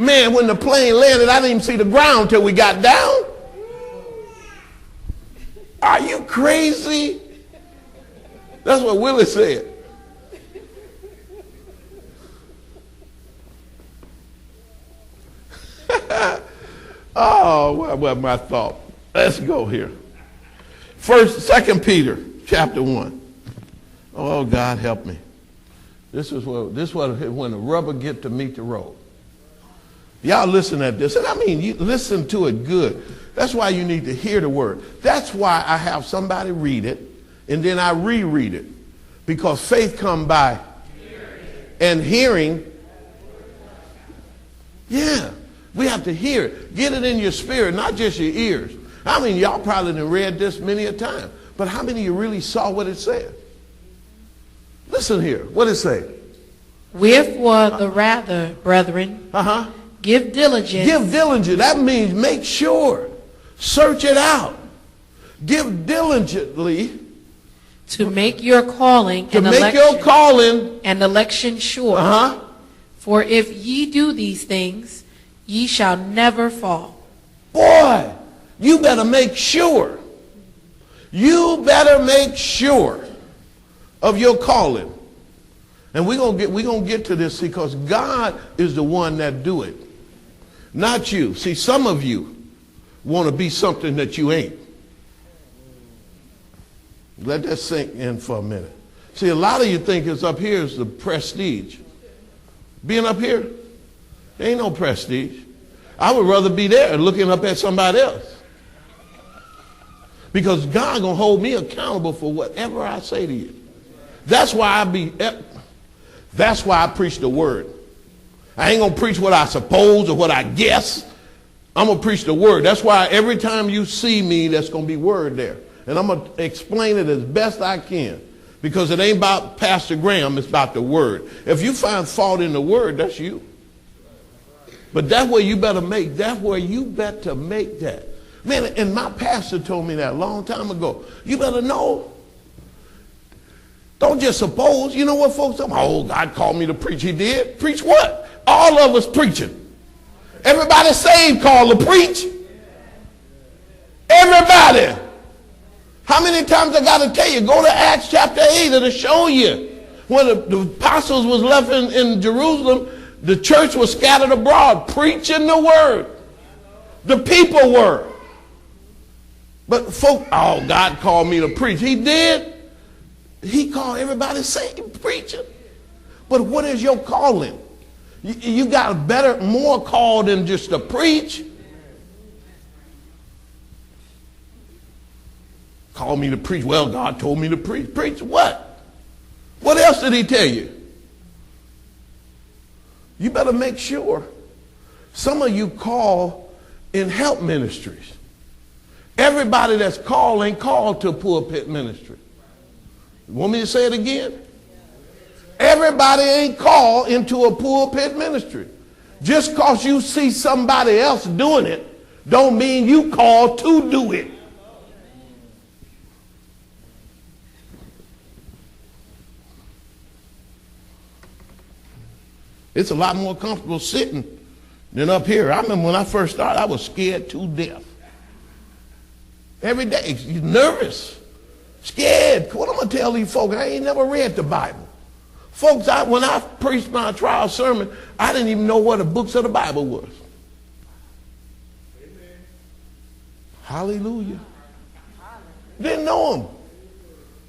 Man, when the plane landed, I didn't even see the ground till we got down. Are you crazy? That's what Willis said. Oh, what my thought. Let's go here. Second Peter chapter 1. Oh, God help me. This is when the rubber get to meet the road. Y'all listen at this. And I mean, you listen to it good. That's why you need to hear the word. That's why I have somebody read it and then I reread it. Because faith comes by and hearing. Yeah. We have to hear it. Get it in your spirit, not just your ears. I mean, y'all probably done read this many a time. But how many of you really saw what it said? Listen here. What it say? Wherefore the rather, brethren, give diligence. Give diligence. That means make sure. Search it out. Give diligently. To make your calling and election sure. For if ye do these things, ye shall never fall. Boy, you better make sure. You better make sure of your calling. And we're gonna get to this because God is the one that do it. Not you. See, some of you want to be something that you ain't. Let that sink in for a minute. See, a lot of you think it's up here is the prestige. Being up here, there ain't no prestige. I would rather be there looking up at somebody else. Because God gonna hold me accountable for whatever I say to you. That's why I preach the word. I ain't gonna preach what I suppose or what I guess. I'm gonna preach the word. That's why every time you see me, there's gonna be word there. And I'm gonna explain it as best I can. Because it ain't about Pastor Graham, it's about the word. If you find fault in the word, that's you. But that's where you better make that. Man, and my pastor told me that a long time ago. You better know. Don't just suppose. You know what folks say? Oh, God called me to preach. He did? Preach what? All of us preaching. Everybody saved called to preach. Everybody. How many times I got to tell you? Go to Acts chapter 8. It'll show you. When the apostles was left in Jerusalem, the church was scattered abroad, preaching the word. The people were. But folk, oh, God called me to preach. He did. He called everybody saved preaching. But what is your calling? You got more call than just to preach. Called me to preach. Well, God told me to preach. Preach what? What else did he tell you? You better make sure. Some of you call in help ministries. Everybody that's called ain't called to pulpit ministry. You want me to say it again? Everybody ain't called into a pulpit ministry. Just because you see somebody else doing it, don't mean you called to do it. It's a lot more comfortable sitting than up here. I remember when I first started, I was scared to death. Every day, you're nervous, scared. What I'm going to tell these folks, I ain't never read the Bible. Folks, when I preached my trial sermon, I didn't even know what the books of the Bible was. Amen. Hallelujah. Didn't know them.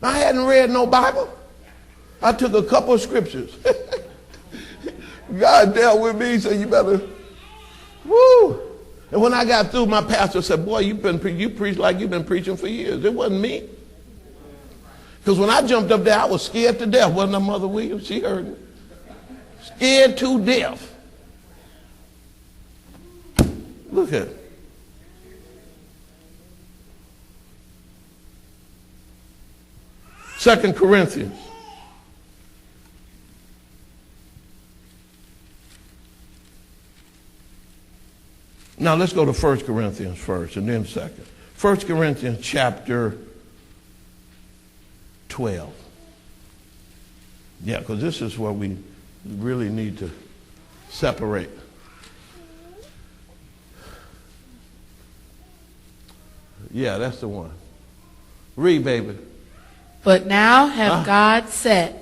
I hadn't read no Bible. I took a couple of scriptures. God dealt with me, so you better, woo. And when I got through, my pastor said, boy, you preach like you've been preaching for years. It wasn't me. Because when I jumped up there, I was scared to death. Wasn't that Mother Williams? She heard me. Scared to death. Look at it. Second Corinthians. Now let's go to 1 Corinthians first and then second. 1 Corinthians chapter 12. Yeah, because this is where we really need to separate. Yeah, that's the one. Read, baby. But now have God set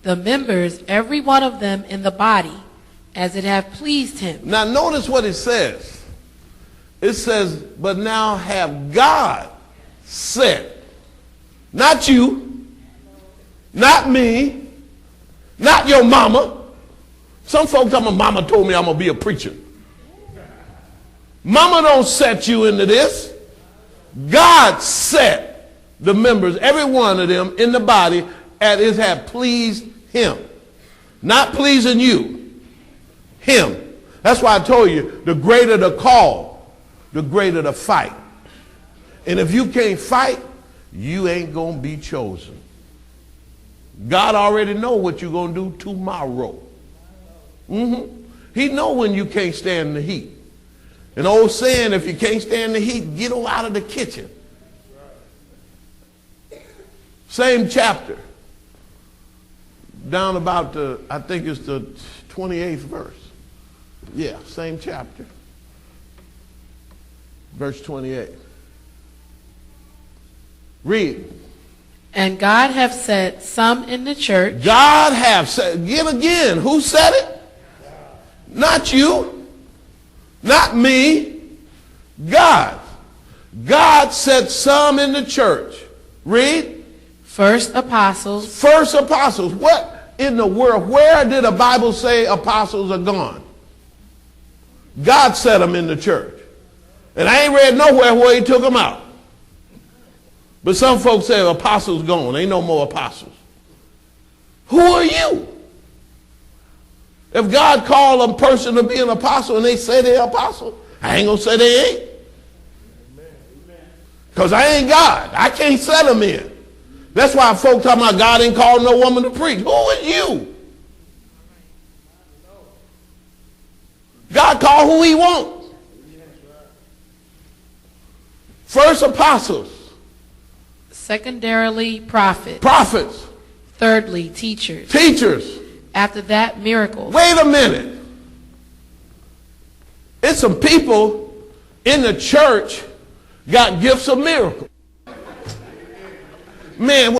the members, every one of them, in the body, as it hath pleased him. Now notice what it says. It says, but now have God set. Not you, not me, not your mama. Some folks tell me, mama told me I'm going to be a preacher. Mama don't set you into this. God set the members, every one of them, in the body as it had pleased him. Not pleasing you, him. That's why I told you, the greater the call, the greater the fight. And if you can't fight, you ain't going to be chosen. God already know what you're going to do tomorrow. He know when you can't stand the heat. An old saying, if you can't stand the heat, get on out of the kitchen. Same chapter. Down about the, I think it's the 28th verse. Yeah, same chapter. Verse 28. Read. And God hath set some in the church. God hath set, give again, who said it? Not you. Not me, God. God set some in the church. Read. First apostles. First apostles. What in the world? Where did the Bible say apostles are gone? God set them in the church. And I ain't read nowhere where he took them out. But some folks say apostles gone. Ain't no more apostles. Who are you? If God called a person to be an apostle and they say they're apostle, I ain't going to say they ain't. Because I ain't God. I can't set them in. That's why folks talking about God ain't called no woman to preach. Who is you? God called who he wants. First apostles. Secondarily prophets. Prophets. Thirdly teachers. Teachers. After that, miracles. Wait a minute. It's some people in the church got gifts of miracles. Man,